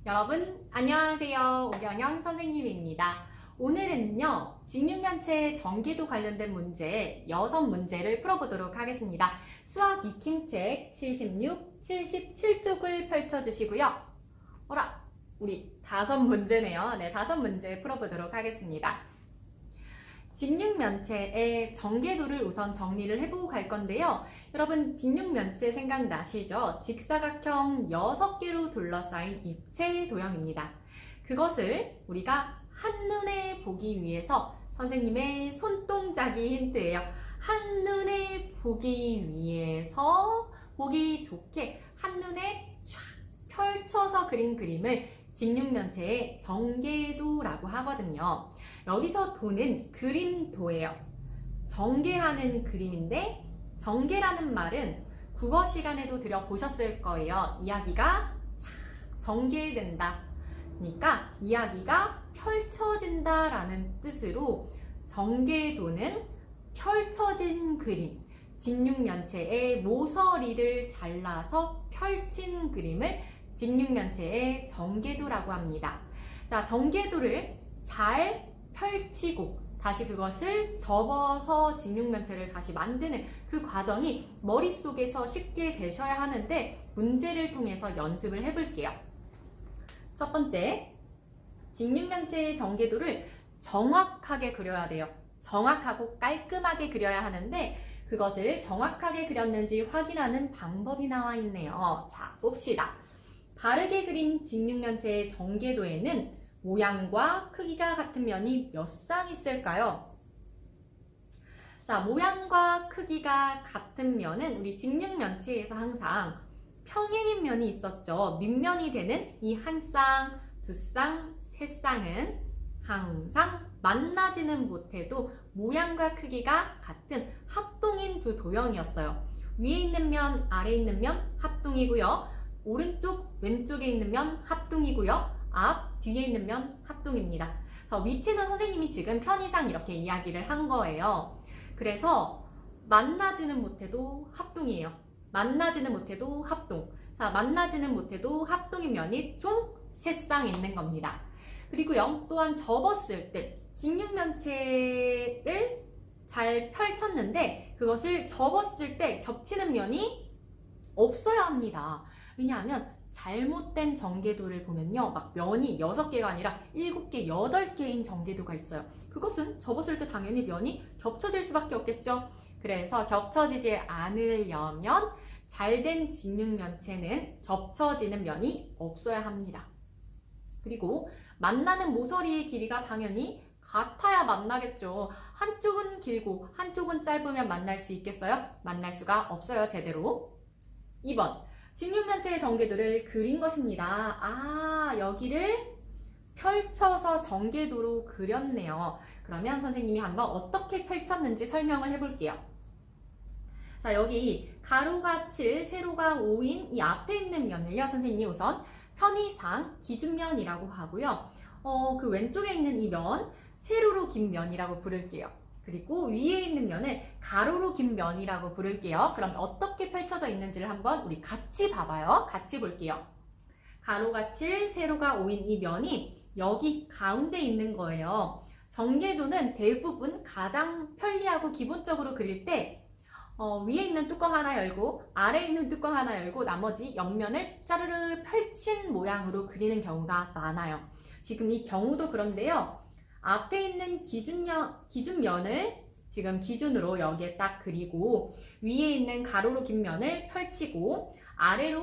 여러분 안녕하세요. 오경영 선생님입니다. 오늘은요 직육면체 전개도 관련된 문제 6문제를 풀어보도록 하겠습니다. 수학 익힘책 76, 77쪽을 펼쳐주시고요. 우리 5문제네요. 네, 5문제 풀어보도록 하겠습니다. 직육면체의 전개도를 우선 정리를 해보고 갈 건데요. 여러분 직육면체 생각나시죠? 직사각형 6개로 둘러싸인 입체 도형입니다. 그것을 우리가 한눈에 보기 위해서 선생님의 손동작이 힌트예요. 한눈에 보기 위해서 보기 좋게 한눈에 쫙 펼쳐서 그린 그림을 직육면체의 전개도라고 하거든요. 여기서 도는 그림도예요. 전개하는 그림인데 전개라는 말은 국어 시간에도 들여보셨을 거예요. 이야기가 전개된다. 그러니까 이야기가 펼쳐진다 라는 뜻으로 전개도는 펼쳐진 그림, 직육면체의 모서리를 잘라서 펼친 그림을 직육면체의 전개도라고 합니다. 자, 전개도를 잘 펼치고 다시 그것을 접어서 직육면체를 다시 만드는 그 과정이 머릿속에서 쉽게 되셔야 하는데 문제를 통해서 연습을 해볼게요. 첫 번째, 직육면체의 전개도를 정확하게 그려야 돼요. 정확하고 깔끔하게 그려야 하는데 그것을 정확하게 그렸는지 확인하는 방법이 나와 있네요. 자, 봅시다. 바르게 그린 직육면체의 전개도에는 모양과 크기가 같은 면이 몇 쌍 있을까요? 자, 모양과 크기가 같은 면은 우리 직육면체에서 항상 평행인 면이 있었죠. 밑면이 되는 이 한 쌍, 두 쌍, 세 쌍은 항상 만나지는 못해도 모양과 크기가 같은 합동인 두 도형이었어요. 위에 있는 면, 아래에 있는 면 합동이고요. 오른쪽, 왼쪽에 있는 면 합동이고요. 앞, 뒤에 있는 면 합동입니다. 위치는 선생님이 지금 편의상 이렇게 이야기를 한 거예요. 그래서 만나지는 못해도 합동이에요. 만나지는 못해도 합동. 자, 만나지는 못해도 합동인 면이 총 3쌍 있는 겁니다. 그리고요, 또한 접었을 때 직육면체를 잘 펼쳤는데 그것을 접었을 때 겹치는 면이 없어야 합니다. 왜냐하면 잘못된 전개도를 보면요, 막 면이 6개가 아니라 7개, 8개인 전개도가 있어요. 그것은 접었을 때 당연히 면이 겹쳐질 수밖에 없겠죠. 그래서 겹쳐지지 않으려면 잘된 직육면체는 겹쳐지는 면이 없어야 합니다. 그리고 만나는 모서리의 길이가 당연히 같아야 만나겠죠. 한쪽은 길고 한쪽은 짧으면 만날 수 있겠어요? 만날 수가 없어요, 제대로. 2번. 직육면체의 전개도를 그린 것입니다. 여기를 펼쳐서 전개도로 그렸네요. 그러면 선생님이 한번 어떻게 펼쳤는지 설명을 해볼게요. 자, 여기 가로가 7, 세로가 5인 이 앞에 있는 면을요, 선생님이 우선 편의상 기준면이라고 하고요. 그 왼쪽에 있는 이 면, 세로로 긴 면이라고 부를게요. 그리고 위에 있는 면을 가로로 긴 면이라고 부를게요. 그럼 어떻게 펼쳐져 있는지를 한번 우리 같이 봐봐요. 같이 볼게요. 가로가 7, 세로가 5인 이 면이 여기 가운데 있는 거예요. 전개도는 대부분 가장 편리하고 기본적으로 그릴 때 위에 있는 뚜껑 하나 열고 아래에 있는 뚜껑 하나 열고 나머지 옆면을 짜르르 펼친 모양으로 그리는 경우가 많아요. 지금 이 경우도 그런데요. 앞에 있는 기준면을 지금 기준으로 여기에 딱 그리고 위에 있는 가로로 긴 면을 펼치고 아래에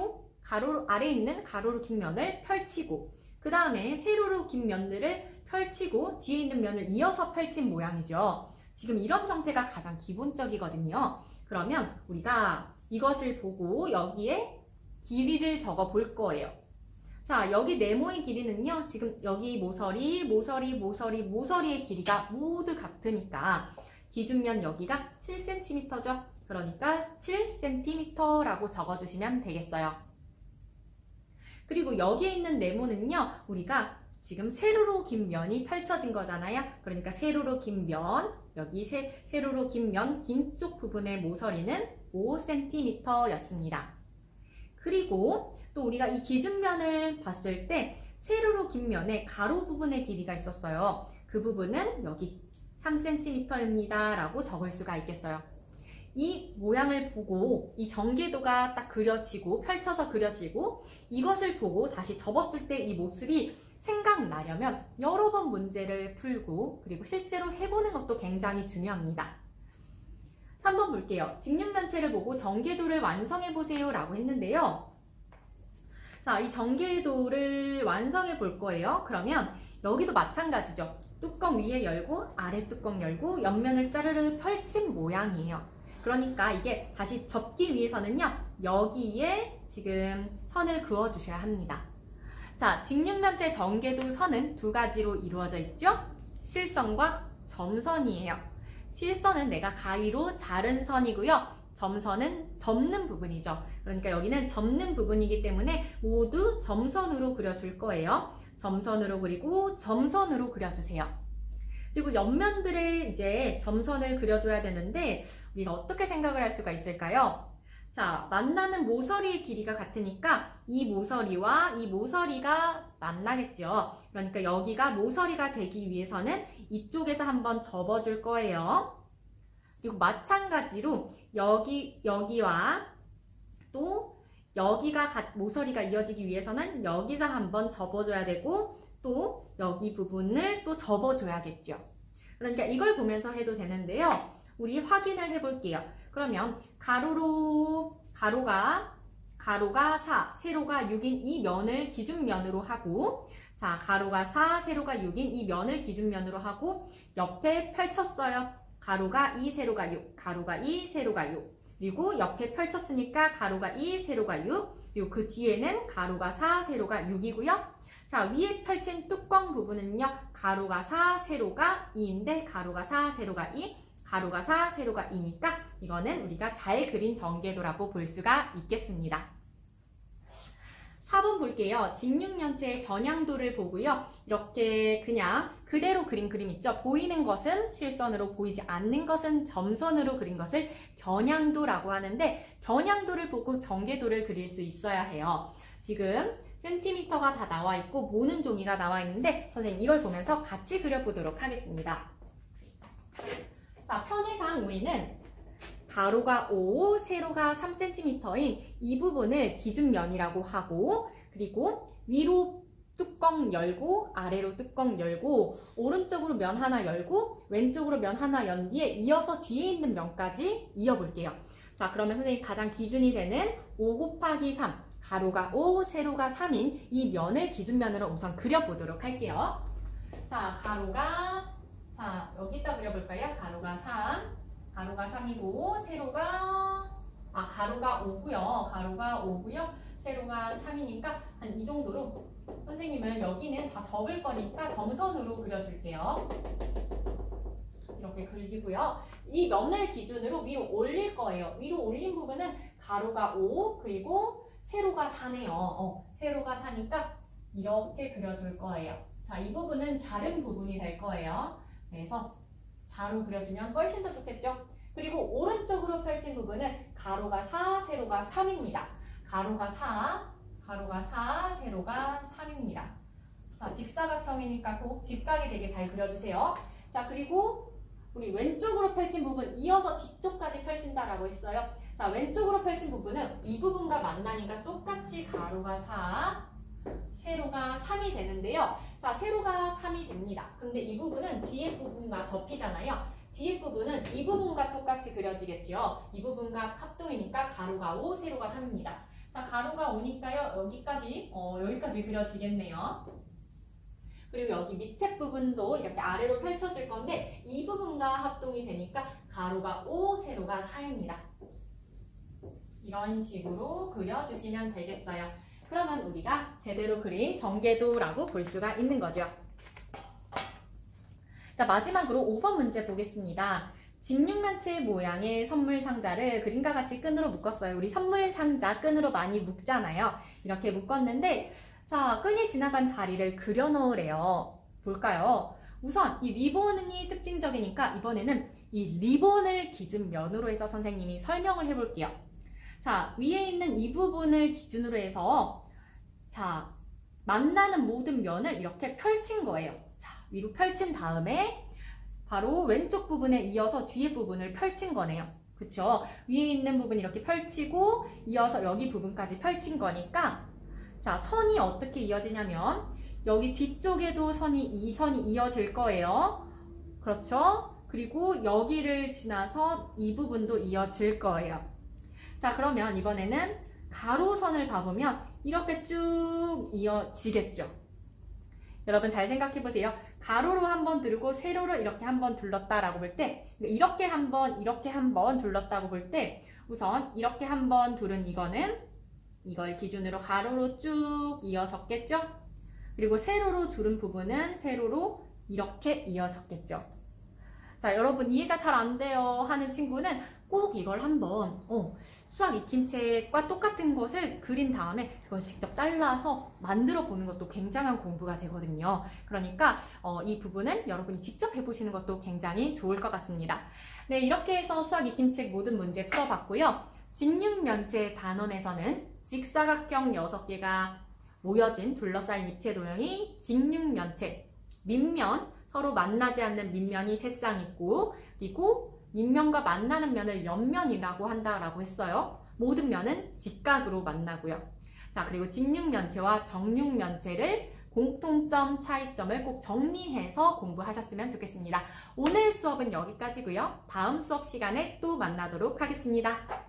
있는 가로로 긴 면을 펼치고 그 다음에 세로로 긴 면들을 펼치고 뒤에 있는 면을 이어서 펼친 모양이죠. 지금 이런 형태가 가장 기본적이거든요. 그러면 우리가 이것을 보고 여기에 길이를 적어 볼 거예요. 자, 여기 네모의 길이는요, 지금 여기 모서리의 길이가 모두 같으니까 기준면 여기가 7cm죠. 그러니까 7cm라고 적어주시면 되겠어요. 그리고 여기에 있는 네모는요, 우리가 지금 세로로 긴 면이 펼쳐진 거잖아요. 그러니까 세로로 긴 면, 여기 세로로 긴 면, 긴 쪽 부분의 모서리는 5cm 였습니다. 그리고 또 우리가 이 기준면을 봤을 때 세로로 긴 면에 가로 부분의 길이가 있었어요. 그 부분은 여기 3cm입니다 라고 적을 수가 있겠어요. 이 모양을 보고 이 전개도가 딱 그려지고 펼쳐서 그려지고 이것을 보고 다시 접었을 때 이 모습이 생각나려면 여러 번 문제를 풀고 그리고 실제로 해보는 것도 굉장히 중요합니다. 3번 볼게요. 직육면체를 보고 전개도를 완성해보세요 라고 했는데요. 자, 이 전개도를 완성해 볼 거예요. 그러면 여기도 마찬가지죠. 뚜껑 위에 열고 아래 뚜껑 열고 옆면을 짜르르 펼친 모양이에요. 그러니까 이게 다시 접기 위해서는요. 여기에 지금 선을 그어 주셔야 합니다. 자, 직육면체 전개도 선은 두 가지로 이루어져 있죠. 실선과 점선이에요. 실선은 내가 가위로 자른 선이고요. 점선은 접는 부분이죠. 그러니까 여기는 접는 부분이기 때문에 모두 점선으로 그려줄 거예요. 점선으로 그리고 점선으로 그려주세요. 그리고 옆면들에 이제 점선을 그려줘야 되는데 우리가 어떻게 생각을 할 수가 있을까요? 자, 만나는 모서리의 길이가 같으니까 이 모서리와 이 모서리가 만나겠죠. 그러니까 여기가 모서리가 되기 위해서는 이쪽에서 한번 접어줄 거예요. 그리고 마찬가지로 여기와 또 여기가 모서리가 이어지기 위해서는 여기서 한번 접어줘야 되고 또 여기 부분을 또 접어줘야겠죠. 그러니까 이걸 보면서 해도 되는데요. 우리 확인을 해볼게요. 그러면 가로가 4, 세로가 6인 이 면을 기준면으로 하고 자, 가로가 4, 세로가 6인 이 면을 기준면으로 하고 옆에 펼쳤어요. 가로가 2, 세로가 6, 가로가 2, 세로가 6 그리고 옆에 펼쳤으니까 가로가 2, 세로가 6 그리고 그 뒤에는 가로가 4, 세로가 6이고요. 자, 위에 펼친 뚜껑 부분은요. 가로가 4, 세로가 2인데 가로가 4, 세로가 2, 가로가 4, 세로가 2니까 이거는 우리가 잘 그린 전개도라고 볼 수가 있겠습니다. 4번 볼게요. 직육면체의 겨냥도를 보고요. 이렇게 그냥 그대로 그린 그림 있죠. 보이는 것은 실선으로 보이지 않는 것은 점선으로 그린 것을 겨냥도라고 하는데 겨냥도를 보고 전개도를 그릴 수 있어야 해요. 지금 센티미터가 다 나와 있고 모는 종이가 나와 있는데 선생님 이걸 보면서 같이 그려보도록 하겠습니다. 자, 편의상 우리는 가로가 5, 세로가 3cm인 이 부분을 기준면이라고 하고 그리고 위로 뚜껑 열고 아래로 뚜껑 열고 오른쪽으로 면 하나 열고 왼쪽으로 면 하나 연 뒤에 이어서 뒤에 있는 면까지 이어볼게요. 자, 그러면 선생님 가장 기준이 되는 5 곱하기 3 가로가 5, 세로가 3인 이 면을 기준면으로 우선 그려보도록 할게요. 자, 자, 여기다 그려볼까요? 가로가 3이고 가로가 5고요. 세로가 3이니까 한 이 정도로 선생님은 여기는 다 접을 거니까 점선으로 그려줄게요. 이렇게 그리고요. 이 면을 기준으로 위로 올릴 거예요. 위로 올린 부분은 가로가 5 그리고 세로가 4네요. 세로가 4니까 이렇게 그려줄 거예요. 자, 이 부분은 자른 부분이 될 거예요. 그래서 자로 그려주면 훨씬 더 좋겠죠? 그리고 오른쪽으로 펼친 부분은 가로가 4, 세로가 3입니다. 가로가 4, 세로가 3입니다. 자, 직사각형이니까 꼭 직각이 되게 잘 그려주세요. 자, 그리고 우리 왼쪽으로 펼친 부분 이어서 뒤쪽까지 펼친다라고 했어요. 자, 왼쪽으로 펼친 부분은 이 부분과 만나니까 똑같이 가로가 4, 세로가 3이 되는데요. 자, 세로가 3이 됩니다. 근데 이 부분은 뒤에 부분과 접히잖아요. 뒤에 부분은 이 부분과 똑같이 그려지겠죠. 이 부분과 합동이니까 가로가 5, 세로가 3입니다. 자, 가로가 5니까요. 여기까지 그려지겠네요. 그리고 여기 밑에 부분도 이렇게 아래로 펼쳐질 건데 이 부분과 합동이 되니까 가로가 5, 세로가 4입니다. 이런 식으로 그려주시면 되겠어요. 그러면 우리가 제대로 그린 전개도라고 볼 수가 있는 거죠. 자, 마지막으로 5번 문제 보겠습니다. 직육면체 모양의 선물 상자를 그림과 같이 끈으로 묶었어요. 우리 선물 상자 끈으로 많이 묶잖아요. 이렇게 묶었는데 자, 끈이 지나간 자리를 그려 넣으래요. 볼까요? 우선 이 리본이 특징적이니까 이번에는 이 리본을 기준면으로 해서 선생님이 설명을 해볼게요. 자, 위에 있는 이 부분을 기준으로 해서 자, 만나는 모든 면을 이렇게 펼친 거예요. 자, 위로 펼친 다음에 바로 왼쪽 부분에 이어서 뒤에 부분을 펼친 거네요. 그쵸? 위에 있는 부분 이렇게 펼치고 이어서 여기 부분까지 펼친 거니까 자, 선이 어떻게 이어지냐면 여기 뒤쪽에도 이 선이 이어질 거예요. 그렇죠? 그리고 여기를 지나서 이 부분도 이어질 거예요. 자, 그러면 이번에는 가로선을 봐보면 이렇게 쭉 이어지겠죠. 여러분 잘 생각해 보세요. 가로로 한번 두르고 세로로 이렇게 한번 둘렀다라고 볼 때, 이렇게 한번 둘렀다고 볼 때, 우선 이렇게 한번 두른 이걸 기준으로 가로로 쭉 이어졌겠죠? 그리고 세로로 두른 부분은 세로로 이렇게 이어졌겠죠? 자, 여러분 이해가 잘 안 돼요 하는 친구는 꼭 이걸 한번 수학 익힘책과 똑같은 것을 그린 다음에 그걸 직접 잘라서 만들어 보는 것도 굉장한 공부가 되거든요. 그러니까 이 부분은 여러분이 직접 해보시는 것도 굉장히 좋을 것 같습니다. 네, 이렇게 해서 수학 익힘책 모든 문제 풀어봤고요. 직육면체 단원에서는 직사각형 6개가 모여진 둘러싸인 입체 도형이 직육면체, 밑면, 서로 만나지 않는 밑면이 3쌍 있고, 그리고 밑면과 만나는 면을 옆면이라고 한다라고 했어요. 모든 면은 직각으로 만나고요. 자, 그리고 직육면체와 정육면체를 공통점, 차이점을 꼭 정리해서 공부하셨으면 좋겠습니다. 오늘 수업은 여기까지고요. 다음 수업 시간에 또 만나도록 하겠습니다.